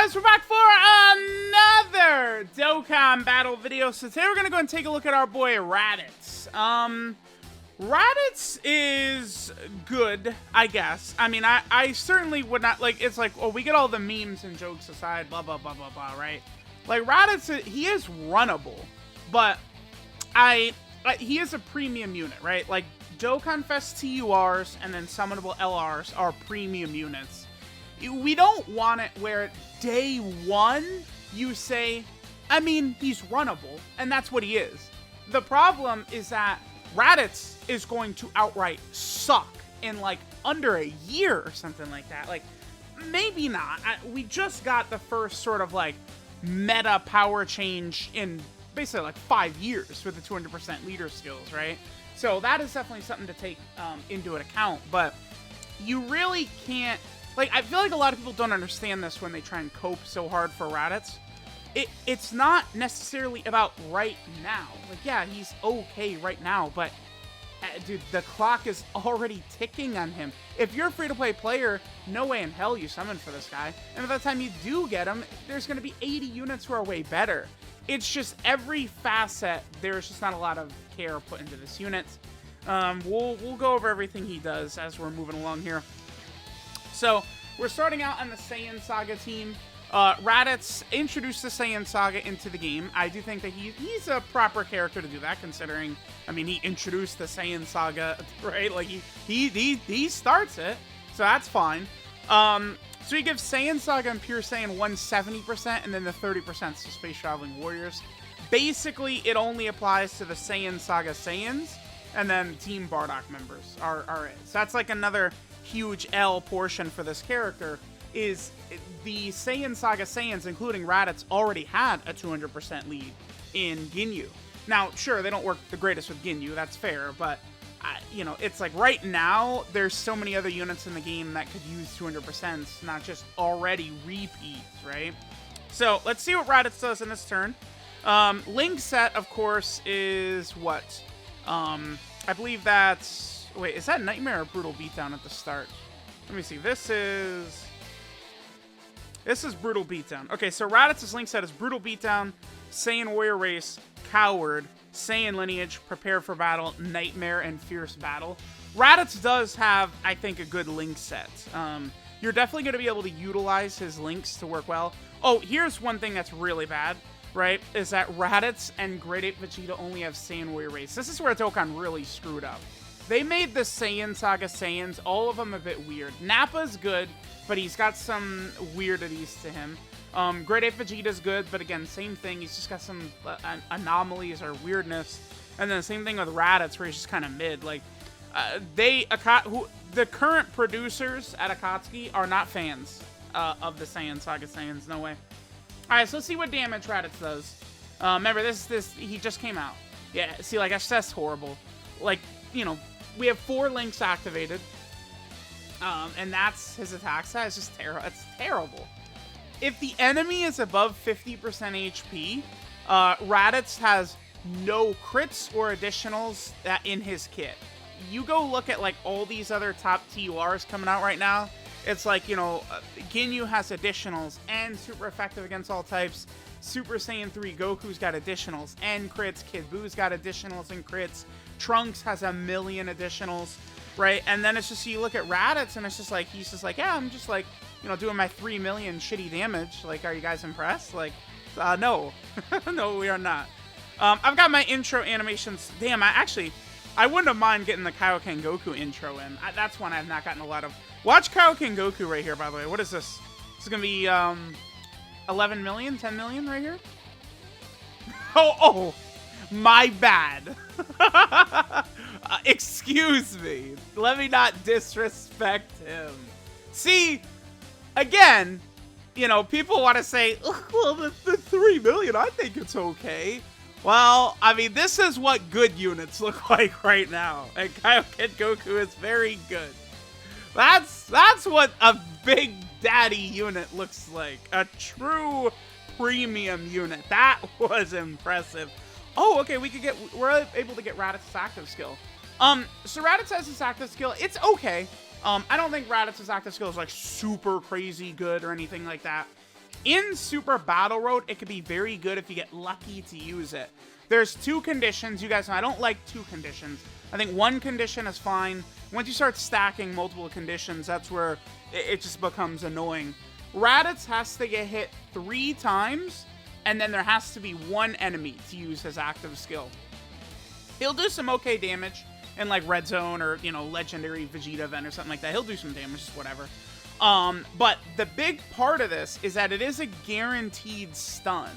guys, we're back for another Dokkan battle video. So today we're gonna go and take a look at our boy Raditz. Raditz is good, I guess. I mean, I certainly would not, like, it's like, well, we get all the memes and jokes aside, blah, blah, blah, blah, blah, right? Like, Raditz, he is runnable, but he is a premium unit, right? Like, Dokkan Fest TURs and then summonable LRs are premium units. We don't want it where day one you say, I mean, he's runnable, and that's what he is. The problem is that Raditz is going to outright suck in like under a year or something like that. Like, maybe not. We just got the first sort of like meta power change in basically like 5 years with the 200% leader skills, right? So that is definitely something to take into account, but you really can't. Like, I feel like a lot of people don't understand this when they try and cope so hard for Raditz. It's not necessarily about right now. Like, yeah, he's okay right now, but, dude, the clock is already ticking on him. If you're a free-to-play player, no way in hell you summon for this guy. And by the time you do get him, there's going to be 80 units who are way better. It's just every facet, there's just not a lot of care put into this unit. We'll go over everything he does as we're moving along here. So, we're starting out on the Saiyan Saga team. Raditz introduced the Saiyan Saga into the game. I do think that he's a proper character to do that, considering, I mean, he introduced the Saiyan Saga, right? Like, he starts it, so that's fine. So he gives Saiyan Saga and Pure Saiyan 170%, and then the 30% to Space Traveling Warriors. Basically, it only applies to the Saiyan Saga Saiyans, and then Team Bardock members are it. So that's like another huge L portion for this character. Is the Saiyan Saga Saiyans, including Raditz, already had a 200% lead in Ginyu. Now, sure, they don't work the greatest with Ginyu, that's fair, but, you know, it's like right now, there's so many other units in the game that could use 200%, not just already repeats, right? So, let's see what Raditz does in this turn. Link set, of course, is what? I believe that's... Wait, is that Nightmare or Brutal Beatdown at the start? Let me see. This is Brutal Beatdown. Okay, so Raditz's link set is Brutal Beatdown, Saiyan Warrior Race, Coward, Saiyan Lineage, Prepare for Battle, Nightmare, and Fierce Battle. Raditz does have, I think, a good link set. You're definitely going to be able to utilize his links to work well. Oh, here's one thing that's really bad, right? Is that Raditz and Great Ape Vegeta only have Saiyan Warrior Race. This is where Dokkan really screwed up. They made the Saiyan Saga Saiyans, all of them a bit weird. Nappa's good, but he's got some weirdities to him. Great Ape Vegeta's good, but again, same thing. He's just got some anomalies or weirdness. And then the same thing with Raditz, where he's just kind of mid. Like, the current producers at Akatsuki are not fans of the Saiyan Saga Saiyans. No way. All right, so let's see what damage Raditz does. Remember, he just came out. Yeah, see, like, that's horrible. Like, you know, we have 4 links activated, and that's his attack stat. It's just terrible. It's terrible. If the enemy is above 50% HP, Raditz has no crits or additionals in his kit. You go look at like all these other top TURs coming out right now. It's like, you know, Ginyu has additionals and super effective against all types. Super Saiyan 3 Goku's got additionals and crits. Kid Buu's got additionals and crits. Trunks has a million additionals, right? And then it's just, you look at Raditz and it's just like, he's just like, yeah, I'm just like, you know, doing my 3 million shitty damage. Like, are you guys impressed? Like, no. No, we are not. I've got my intro animations. Damn, I wouldn't have mind getting the Kaioken Goku intro in. That's one I've not gotten a lot of. Watch Kaioken Goku right here, by the way. What is this? This is going to be 11 million, 10 million right here? Oh, my bad. Excuse me. Let me not disrespect him. See, again, you know, people want to say, well, the 3 million, I think it's okay. Well, I mean, this is what good units look like right now. And Kaioken Goku is very good. That's what a big daddy unit looks like. A true premium unit. That was impressive. Oh, okay, we're able to get Raditz's active skill. So Raditz has his active skill. It's okay. I don't think Raditz's active skill is like super crazy good or anything like that. In Super Battle Road, it could be very good if you get lucky to use it. There's 2 conditions. You guys know I don't like 2 conditions. I think 1 condition is fine. Once you start stacking multiple conditions, that's where it just becomes annoying. Raditz has to get hit 3 times, and then there has to be 1 enemy to use his active skill. He'll do some okay damage in like Red Zone or, you know, Legendary Vegeta event or something like that. He'll do some damage, just whatever. But the big part of this is that it is a guaranteed stun.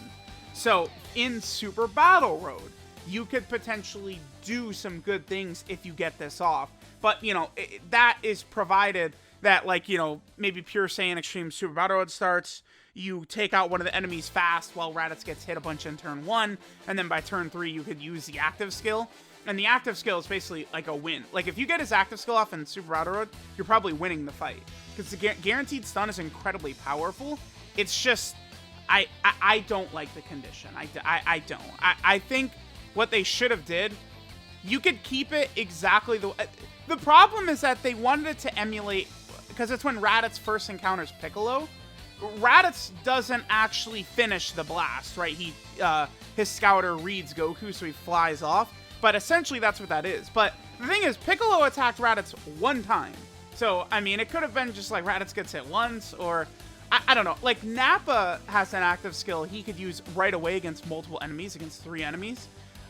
So in Super Battle Road, you could potentially do some good things if you get this off. But, you know, that is provided that, like, you know, maybe Pure Saiyan Extreme Super Battle Road starts, you take out one of the enemies fast while Raditz gets hit a bunch in turn 1, and then by turn 3 you could use the active skill. And the active skill is basically like a win. Like, if you get his active skill off in Super Battle Road, you're probably winning the fight. Because the guaranteed stun is incredibly powerful. It's just, I don't like the condition. I don't. I think what they should have did, you could keep it exactly the problem is that they wanted it to emulate, because it's when Raditz first encounters Piccolo. Raditz doesn't actually finish the blast, right? His scouter reads Goku, so he flies off. But essentially, that's what that is. But the thing is, Piccolo attacked Raditz 1 time. So, I mean, it could have been just like Raditz gets hit once, or I don't know. Like, Nappa has an active skill he could use right away against multiple enemies, against 3 enemies.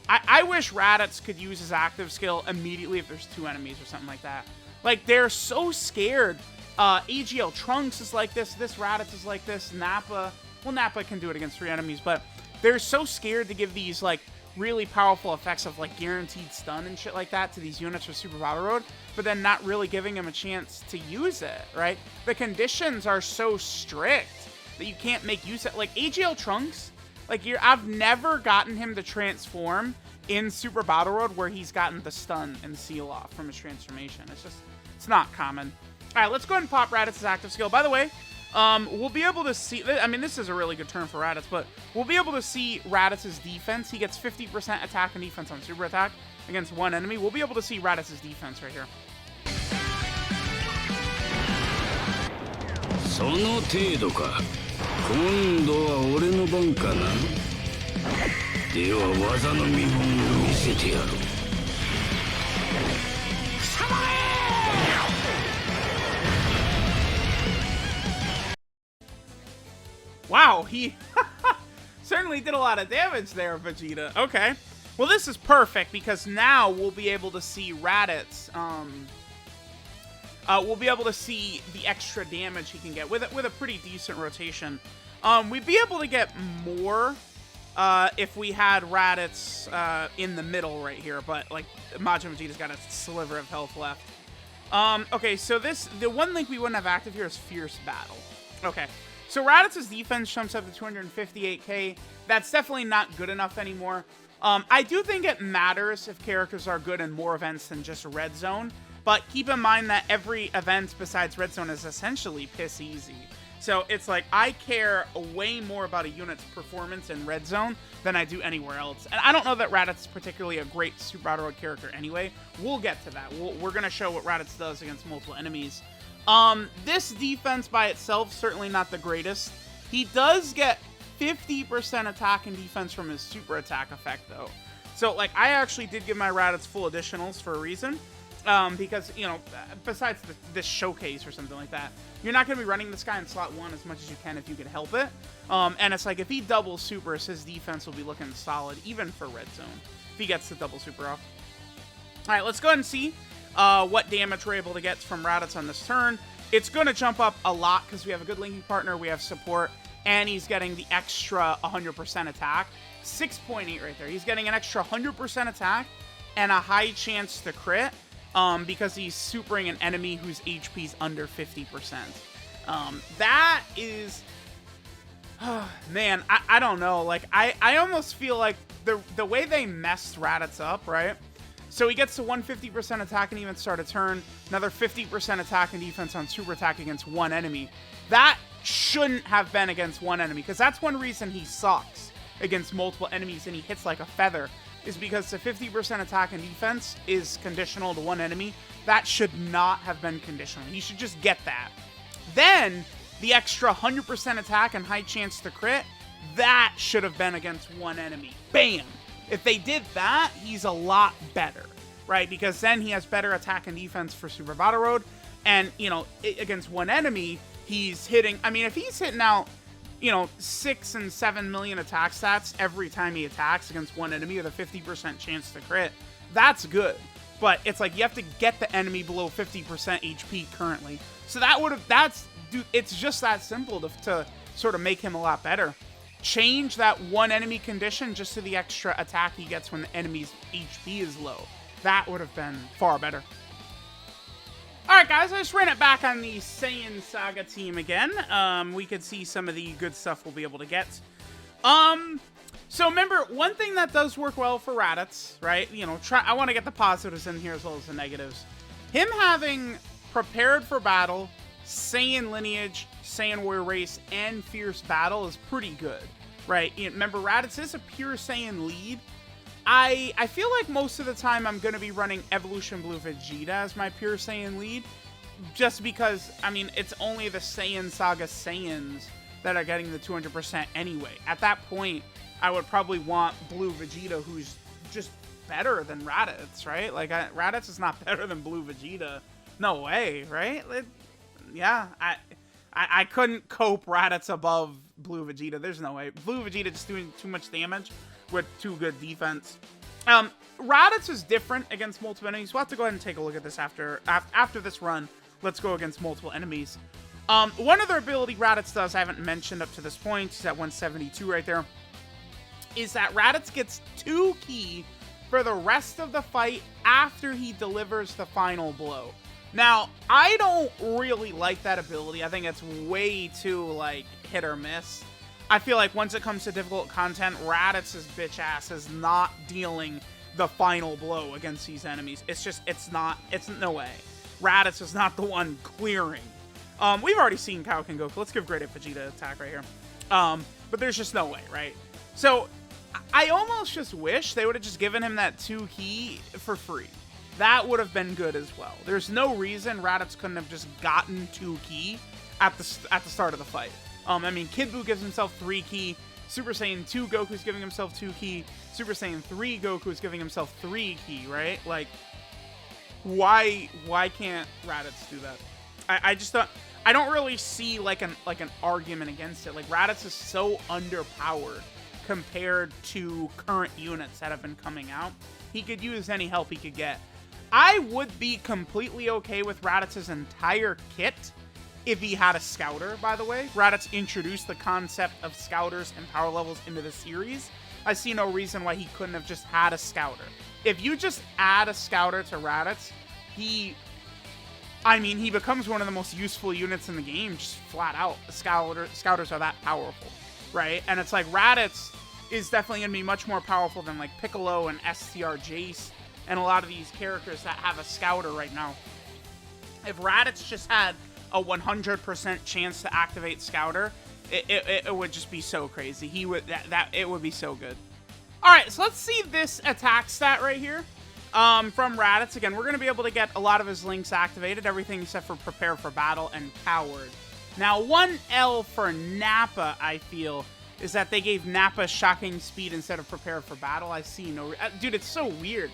I wish Raditz could use his active skill immediately if there's 2 enemies or something like that. Like, they're so scared. AGL Trunks is like this Raditz is like this, Nappa can do it against 3 enemies, but they're so scared to give these, like, really powerful effects of, like, guaranteed stun and shit like that to these units for Super Battle Road, but then not really giving them a chance to use it, right? The conditions are so strict that you can't make use of it. Like, AGL Trunks, like, I've never gotten him to transform in Super Battle Road where he's gotten the stun and seal off from his transformation. It's not common. All right, let's go ahead and pop Raditz's active skill. By the way, we'll be able to see, I mean, this is a really good turn for Raditz, but we'll be able to see Raditz's defense. He gets 50% attack and defense on super attack against 1 enemy. We'll be able to see Raditz's defense right here. その程度か。今度は俺の番かな。では技の見本を見せてやろう。 Wow, he certainly did a lot of damage there, Vegeta. Okay. Well, this is perfect because now we'll be able to see Raditz. We'll be able to see the extra damage he can get with a pretty decent rotation. We'd be able to get more if we had Raditz in the middle right here, but like Majin Vegeta's got a sliver of health left. Okay, so the one link we wouldn't have active here is Fierce Battle. Okay. So Raditz's defense jumps up to 258k. That's definitely not good enough anymore. I do think it matters if characters are good in more events than just Red Zone, but keep in mind that every event besides Red Zone is essentially piss easy. So it's like, I care way more about a unit's performance in Red Zone than I do anywhere else. And I don't know that Raditz is particularly a great Super Battle Road character anyway. We'll get to that. We're going to show what Raditz does against multiple enemies. This defense by itself, certainly not the greatest. He does get 50% attack and defense from his super attack effect, though. So, like, I actually did give my Raditz full additionals for a reason. Because, you know, besides this showcase or something like that, you're not going to be running this guy in slot 1 as much as you can if you can help it. And it's like, if he doubles supers, his defense will be looking solid, even for Red Zone, if he gets the double super off. Alright, let's go ahead and see what damage we're able to get from Raditz on this turn. It's going to jump up a lot because we have a good linking partner, we have support, and he's getting the extra 100% attack. 6.8 right there. He's getting an extra 100% attack and a high chance to crit because he's supering an enemy whose HP is under 50%. That is... man, I don't know. Like, I almost feel like the way they messed Raditz up, right? So he gets to 150% attack and even start a turn, another 50% attack and defense on super attack against 1 enemy. That shouldn't have been against 1 enemy, because that's one reason he sucks against multiple enemies and he hits like a feather, is because the 50% attack and defense is conditional to 1 enemy. That should not have been conditional. He should just get that. Then the extra 100% attack and high chance to crit, that should have been against one enemy. Bam! If they did that, he's a lot better, right? Because then he has better attack and defense for Super Battle Road. And, you know, against one enemy, he's hitting... I mean, if he's hitting out, you know, 6 and 7 million attack stats every time he attacks against one enemy with a 50% chance to crit, that's good. But it's like you have to get the enemy below 50% HP currently. So that would have... Dude, it's just that simple to sort of make him a lot better. Change that one enemy condition just to the extra attack he gets when the enemy's HP is low. That would have been far better. Alright guys, I just ran it back on the Saiyan Saga team again. We could see some of the good stuff we'll be able to get. So remember, one thing that does work well for Raditz, right? You know, I want to get the positives in here as well as the negatives. Him having prepared for battle, Saiyan lineage, Saiyan warrior race, and fierce battle is pretty good, right? You know, remember, Raditz is a pure Saiyan lead. I feel like most of the time I'm going to be running Evolution Blue Vegeta as my pure Saiyan lead, just because, I mean, it's only the Saiyan Saga Saiyans that are getting the 200% anyway. At that point, I would probably want Blue Vegeta, who's just better than Raditz, right? Like, Raditz is not better than Blue Vegeta. No way, right? Yeah, I couldn't cope Raditz above Blue Vegeta. There's no way. Blue Vegeta just doing too much damage with too good defense. Raditz is different against multiple enemies. We'll have to go ahead and take a look at this after this run. Let's go against multiple enemies. One other ability Raditz does I haven't mentioned up to this point, he's at 172 right there, is that Raditz gets 2 ki for the rest of the fight after he delivers the final blow. Now, I don't really like that ability. I think it's way too, like, hit or miss. I feel like once it comes to difficult content, Raditz's bitch ass is not dealing the final blow against these enemies. It's no way. Raditz is not the one clearing. We've already seen Kaioken Goku. Let's give Great Ape Vegeta attack right here. But there's just no way, right? So, I almost just wish they would have just given him that 2 ki for free. That would have been good as well. There's no reason Raditz couldn't have just gotten 2 ki at the start of the fight. I mean, Kid Buu gives himself 3 ki. Super Saiyan 2 Goku's giving himself 2 ki. Super Saiyan 3 Goku's giving himself 3 ki, right? Like, why can't Raditz do that? I don't really see like an argument against it. Like, Raditz is so underpowered compared to current units that have been coming out. He could use any help he could get. I would be completely okay with Raditz's entire kit if he had a scouter, by the way. Raditz introduced the concept of scouters and power levels into the series. I see no reason why he couldn't have just had a scouter. If you just add a scouter to Raditz, he becomes one of the most useful units in the game, just flat out. Scouters are that powerful, right? And it's like, Raditz is definitely going to be much more powerful than like Piccolo and STR Jace and a lot of these characters that have a scouter right now. If Raditz just had a 100% chance to activate Scouter, it would just be so crazy. It would be so good. All right, so let's see this attack stat right here from Raditz. Again, we're going to be able to get a lot of his links activated, everything except for Prepare for Battle and Coward. Now, one L for Nappa, I feel, is that they gave Nappa Shocking Speed instead of Prepare for Battle. I see no... dude, it's so weird.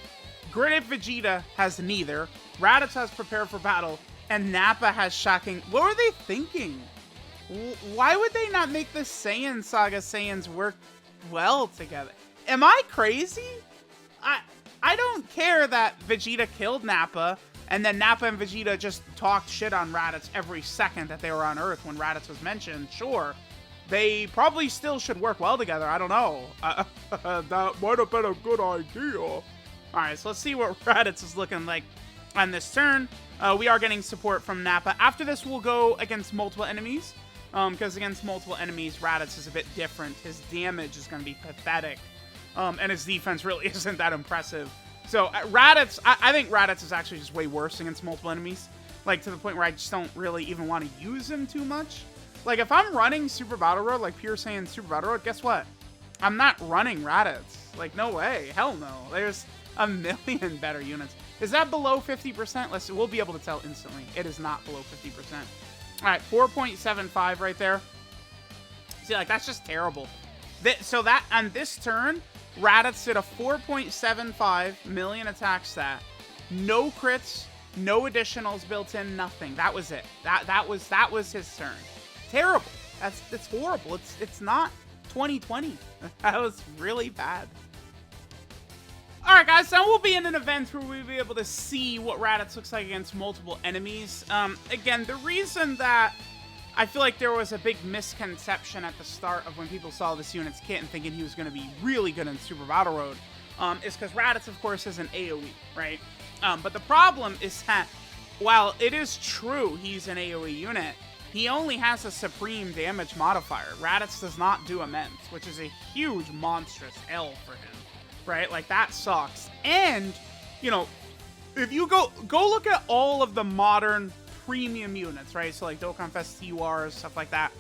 Great Ape Vegeta has neither. Raditz has Prepare for Battle, and Nappa has Shocking... What were they thinking? Why would they not make the Saiyan Saga Saiyans work well together? Am I crazy? I don't care that Vegeta killed Nappa, and then Nappa and Vegeta just talked shit on Raditz every second that they were on Earth when Raditz was mentioned. Sure, they probably still should work well together. I don't know. That might have been a good idea. Alright, so let's see what Raditz is looking like on this turn. We are getting support from Nappa. After this, we'll go against multiple enemies. Because against multiple enemies, Raditz is a bit different. His damage is going to be pathetic. And his defense really isn't that impressive. So, Raditz, I think Raditz is actually just way worse against multiple enemies. Like, to the point where I just don't really even want to use him too much. Like, if I'm running Super Battle Road, like Pure Saiyan Super Battle Road, guess what? I'm not running Raditz. Like, no way. Hell no. There's a million better units. Is that below 50%? We'll be able to tell instantly. It is not below 50%. All right, 4.75 right there. See, like, that's just terrible. So that, on this turn, Raditz did a 4.75 million attack stat. No crits, no additionals built in, nothing. That was it. That was his turn. Terrible. It's horrible. It's not 2020. That was really bad. Alright guys, so we'll be in an event where we'll be able to see what Raditz looks like against multiple enemies. Again, the reason that I feel like there was a big misconception at the start of when people saw this unit's kit and thinking he was going to be really good in Super Battle Road is because Raditz, of course, is an AoE, right? But the problem is that while it is true he's an AoE unit, he only has a supreme damage modifier. Raditz does not do immense, which is a huge, monstrous L for him, right? Like, that sucks. And, you know, if you go look at all of the modern premium units, right? So, like, Dokkan Fest TURs, stuff like that.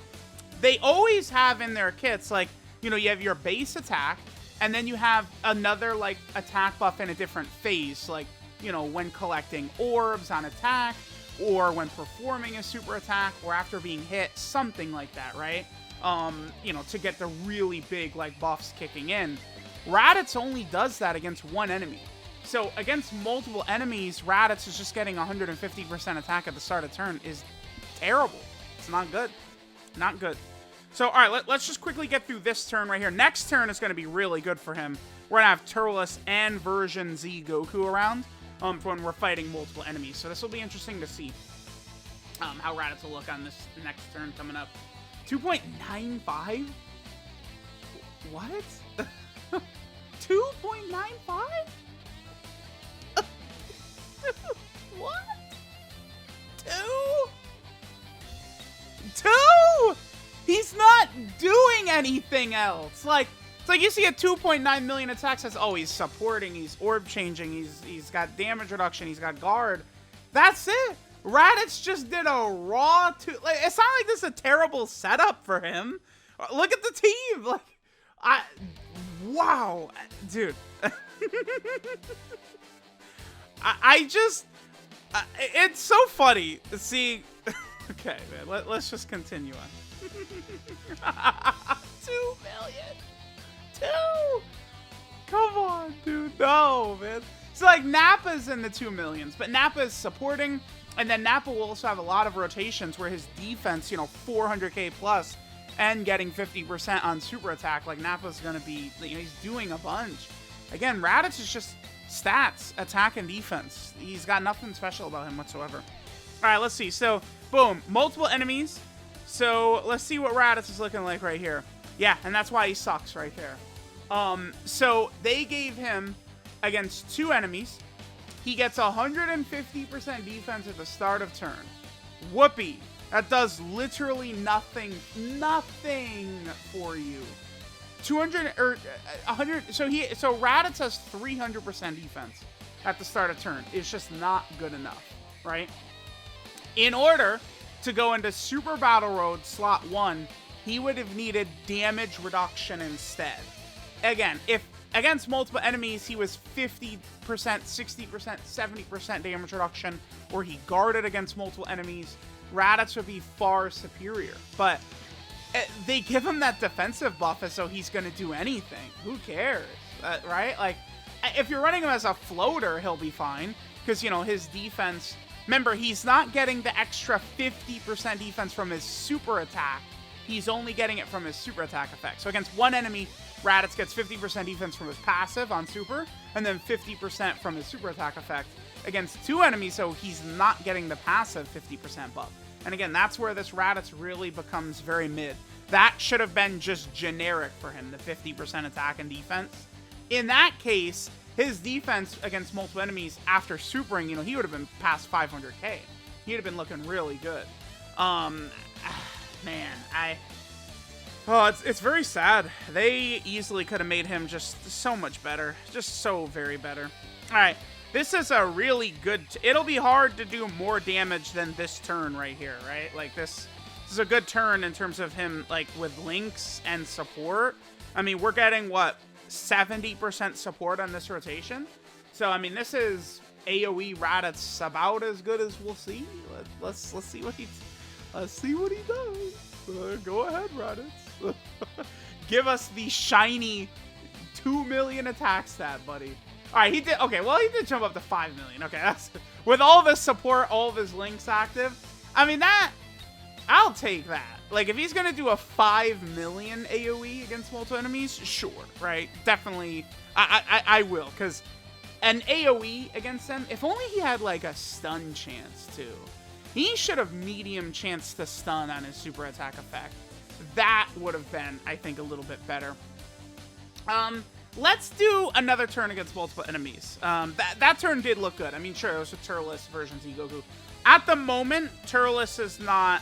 They always have in their kits, like, you know, you have your base attack, and then you have another, like, attack buff in a different phase, like, you know, when collecting orbs on attack, or when performing a super attack, or after being hit, something like that, right? You know, to get the really big, like, buffs kicking in. Raditz only does that against one enemy. So against multiple enemies, Raditz is just getting 150% attack at the start of turn is terrible. It's not good. Not good. So, all right, let's just quickly get through this turn right here. Next turn is going to be really good for him. We're going to have Turles and version Z Goku around when we're fighting multiple enemies. So this will be interesting to see how Raditz will look on this next turn coming up. 2.95? What? 2.95? What? 2? He's not doing anything else. Like, it's like you see a 2.9 million attack says, oh, he's supporting, he's orb changing, he's got damage reduction, he's got guard. That's it. Raditz just did a raw like, it's not like this is a terrible setup for him. Look at the team. Like, wow, dude. I just, it's so funny to see. Okay, man, let's just continue on. 2 million. 2. Come on, dude. No, man. So, like, Nappa's in the 2 millions, but Nappa is supporting, and then Nappa will also have a lot of rotations where his defense, you know, 400k plus, and getting 50% on super attack. Like, Nappa's going to be, you know, he's doing a bunch. Again, Raditz is just stats, attack, and defense. He's got nothing special about him whatsoever. All right, let's see. So, boom, multiple enemies. So, let's see what Raditz is looking like right here. Yeah, and that's why he sucks right there. So, they gave him, against 2 enemies, he gets 150% defense at the start of turn. Whoopee. That does literally nothing for you. 200 or 100. So Raditz has 300% defense at the start of turn. It's just not good enough, right? In order to go into Super Battle Road slot 1, he would have needed damage reduction instead. Again, if against multiple enemies he was 50%, 60%, 70% damage reduction, or he guarded against multiple enemies, Raditz would be far superior. But they give him that defensive buff as though he's going to do anything. Who cares, right? Like, if you're running him as a floater, he'll be fine. Because, you know, his defense... Remember, he's not getting the extra 50% defense from his super attack. He's only getting it from his super attack effect. So against one enemy, Raditz gets 50% defense from his passive on super, and then 50% from his super attack effect. Against 2 enemies, so he's not getting the passive 50% buff. And again, that's where this Raditz really becomes very mid. That should have been just generic for him, the 50% attack and defense. In that case, his defense against multiple enemies after supering, you know, he would have been past 500k. He'd have been looking really good. Man, it's very sad. They easily could have made him just so much better. Just so very better. All right. This is a really good... It'll be hard to do more damage than this turn right here, right? Like, this is a good turn in terms of him, like, with links and support. I mean, we're getting, what, 70% support on this rotation? So, I mean, this is AoE Raditz about as good as we'll see. Let's see what Let's see what he does. Go ahead, Raditz. Give us the shiny 2 million attack stat, buddy. All right, he did. Okay, well, he did jump up to 5 million. Okay, that's with all this support, all of his links active. I mean, I'll take that. Like, if he's gonna do a 5 million AoE against multiple enemies, sure, right? Definitely, I will, because an AoE against them, if only he had like a stun chance too. He should have medium chance to stun on his super attack effect. That would have been, I think, a little bit better. Let's do another turn against multiple enemies. That turn did look good. I mean, sure, it was a Turles version Z Goku. At the moment, Turles is not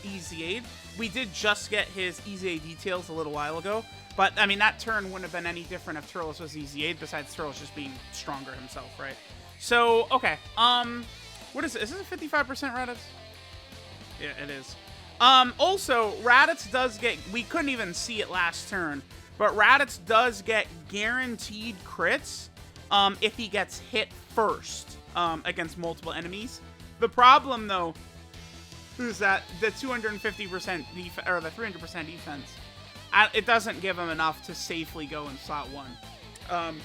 Easy Aid. We did just get his Easy Aid details a little while ago. But, I mean, that turn wouldn't have been any different if Turles was Easy Aid, besides Turles just being stronger himself, right? So, okay. What is it? Is this a 55% Raditz? Yeah, it is. Also, Raditz does get... We couldn't even see it last turn. But Raditz does get guaranteed crits if he gets hit first against multiple enemies. The problem, though, is that the 250% defense, or the 300% defense, it doesn't give him enough to safely go in slot 1.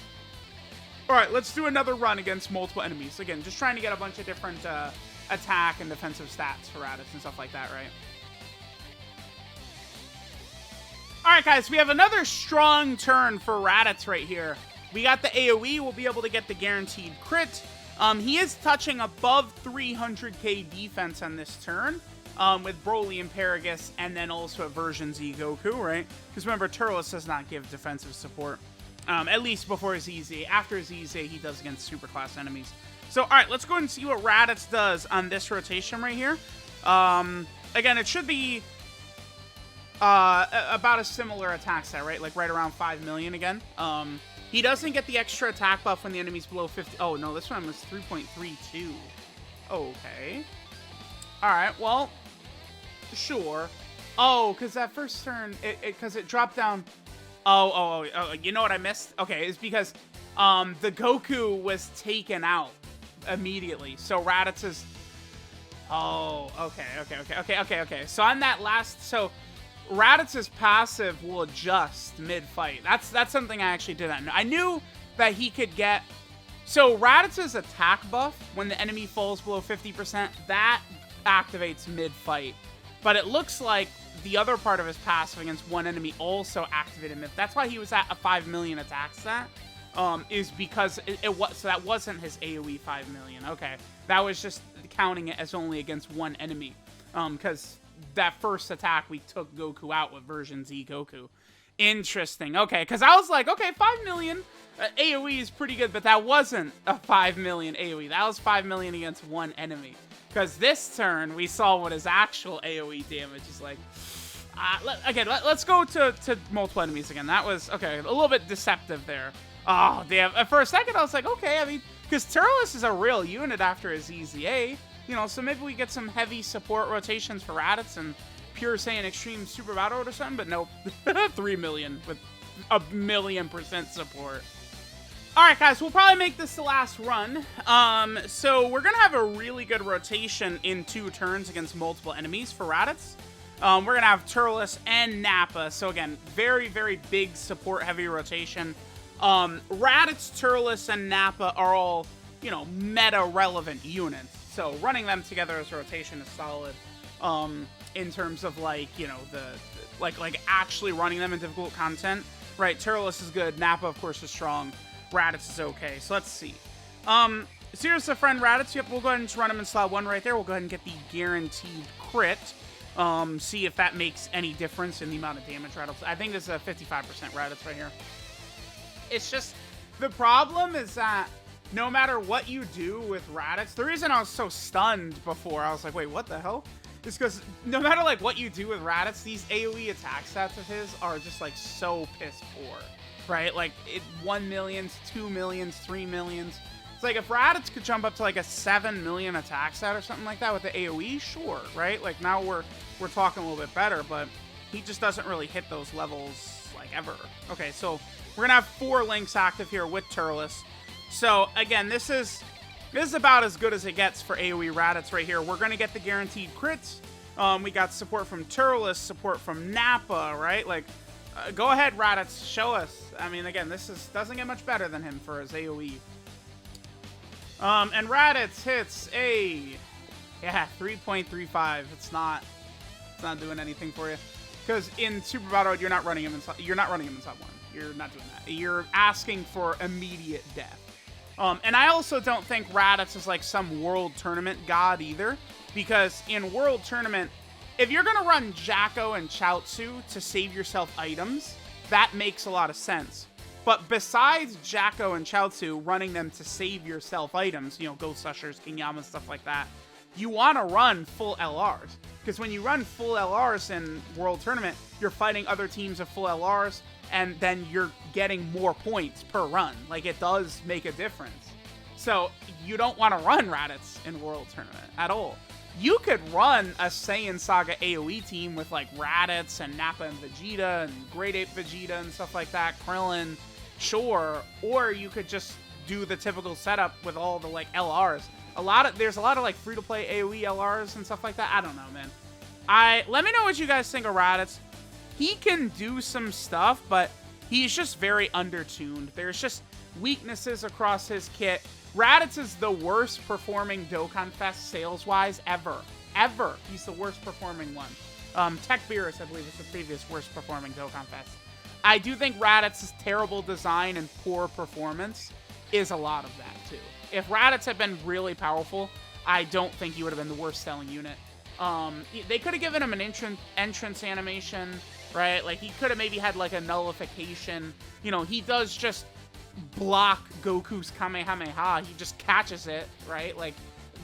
Alright, let's do another run against multiple enemies. Again, just trying to get a bunch of different attack and defensive stats for Raditz and stuff like that, right? Alright, guys, we have another strong turn for Raditz right here. We got the AoE, we'll be able to get the guaranteed crit. He is touching above 300k defense on this turn, with Broly and Paragus, and then also a version Z Goku, right? Because remember, Turles does not give defensive support, at least before his Easy. After his Easy, he does against superclass enemies. So, alright, let's go ahead and see what Raditz does on this rotation right here. Again, it should be about a similar attack set, right? Like right around 5 million again. He doesn't get the extra attack buff when the enemy's below 50. Oh, no, this one was 3.32. Okay. Alright, well, sure. Oh, because that first turn, because it dropped down. Oh, you know what I missed? Okay, it's because the Goku was taken out immediately. So Raditz is... Oh, okay. So on that last... So Raditz's passive will adjust mid-fight. That's something I actually did not know. I knew that he could get... So Raditz's attack buff, when the enemy falls below 50%, that activates mid-fight. But it looks like the other part of his passive against one enemy also activated mid. That's why he was at a 5 million attack stat. Is because so that wasn't his AoE 5 million. Okay, that was just counting it as only against one enemy. Because that first attack we took Goku out with version Z Goku. Interesting. Okay, because I was like, okay, 5 million AoE is pretty good, but that wasn't a 5 million AoE. That was 5 million against one enemy. Because this turn, we saw what his actual AoE damage is like. Let's go to multiple enemies again. That was, okay, a little bit deceptive there. Oh, damn. For a second, I was like, okay, I mean, because Turles is a real unit after his EZA. You know, so maybe we get some heavy support rotations for Raditz and Pure Saiyan Extreme Super Battle or something, but nope. 3 million with 1,000,000% support. Alright, guys, we'll probably make this the last run. So we're going to have a really good rotation in 2 turns against multiple enemies for Raditz. We're going to have Turles and Nappa. So again, very, very big support-heavy rotation. Raditz, Turles, and Nappa are all, you know, meta-relevant units. So running them together as a rotation is solid. In terms of, like, you know, like actually running them in difficult content. Right, Turles is good. Nappa, of course, is strong. Raditz is okay. So let's see. Here's the friend Raditz. Yep, we'll go ahead and just run him in slot 1 right there. We'll go ahead and get the guaranteed crit. See if that makes any difference in the amount of damage Raditz. I think this is a 55% Raditz right here. It's just, the problem is that no matter what you do with Raditz, the reason I was so stunned before, I was like, wait, what the hell? Is because no matter like what you do with Raditz, these AoE attack stats of his are just like so piss poor, right? Like 1 million, 2 millions, 3 millions. It's like if Raditz could jump up to like a 7 million attack stat or something like that with the AoE, sure, right? Like now we're talking a little bit better, but he just doesn't really hit those levels like ever. Okay, so we're gonna have 4 links active here with Turles. So again, this is about as good as it gets for AoE Raditz right here. We're gonna get the guaranteed crits. We got support from Turles, support from Nappa, right? Like, go ahead, Raditz, show us. I mean, again, doesn't get much better than him for his AoE. And Raditz hits a 3.35. It's not doing anything for you, because in Super Battle Road, you're not running him inside. You're not running him inside one. You're not doing that. You're asking for immediate death. And I also don't think Raditz is like some World Tournament god either, because in World Tournament, if you're gonna run Jacko and Chaozu to save yourself items, that makes a lot of sense. But besides Jacko and Chaozu running them to save yourself items, you know, Ghost Ushers, King Yama, stuff like that, you want to run full LRs. Because when you run full LRs in World Tournament, you're fighting other teams of full LRs, and then you're getting more points per run. Like, it does make a difference. So you don't want to run Raditz in World Tournament at all. You could run a Saiyan Saga AoE team with like Raditz and Nappa and Vegeta and Great Ape Vegeta and stuff like that, Krillin, sure. Or you could just do the typical setup with all the like LRs. There's a lot of like free-to-play AoE LRs and stuff like that. I don't know, man. Let me know what you guys think of Raditz. He can do some stuff, but he's just very undertuned. There's just weaknesses across his kit. Raditz is the worst performing Dokkan Fest sales-wise ever. Ever. He's the worst performing one. Tech Beerus, I believe, is the previous worst performing Dokkan Fest. I do think Raditz's terrible design and poor performance is a lot of that, too. If Raditz had been really powerful, I don't think he would have been the worst selling unit. They could have given him an entrance animation, right? Like, he could have maybe had, like, a nullification. You know, he does just block Goku's Kamehameha. He just catches it, right? Like,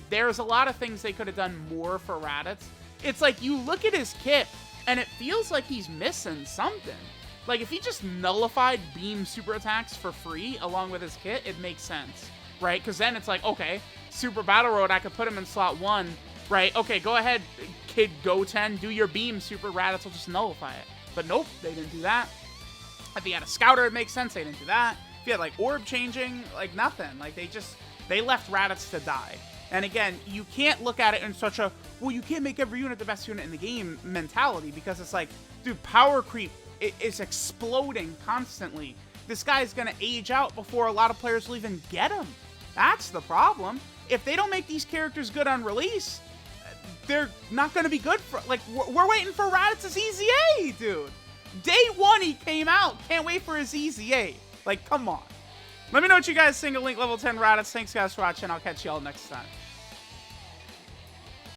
there's a lot of things they could have done more for Raditz. It's like, you look at his kit, and it feels like he's missing something. Like, if he just nullified beam super attacks for free along with his kit, it makes sense, right? Because then it's like, okay, Super Battle Road, I could put him in slot 1, right? Okay, go ahead, Kid Goten, do your beam super, Raditz will just nullify it. But nope, they didn't do that. If he had a Scouter, it makes sense, they didn't do that. If he had, like, orb changing, like, nothing. Like, they left Raditz to die. And again, you can't look at it in such a, well, you can't make every unit the best unit in the game mentality, because it's like, dude, power creep is exploding constantly. This guy's gonna age out before a lot of players will even get him. That's the problem. If they don't make these characters good on release, they're not gonna be good for, like, we're waiting for Raditz's EZA, dude. Day 1 he came out. Can't wait for his EZA. Like, come on. Let me know what you guys think of Link Level 10 Raditz. Thanks, guys, for watching. I'll catch you all next time.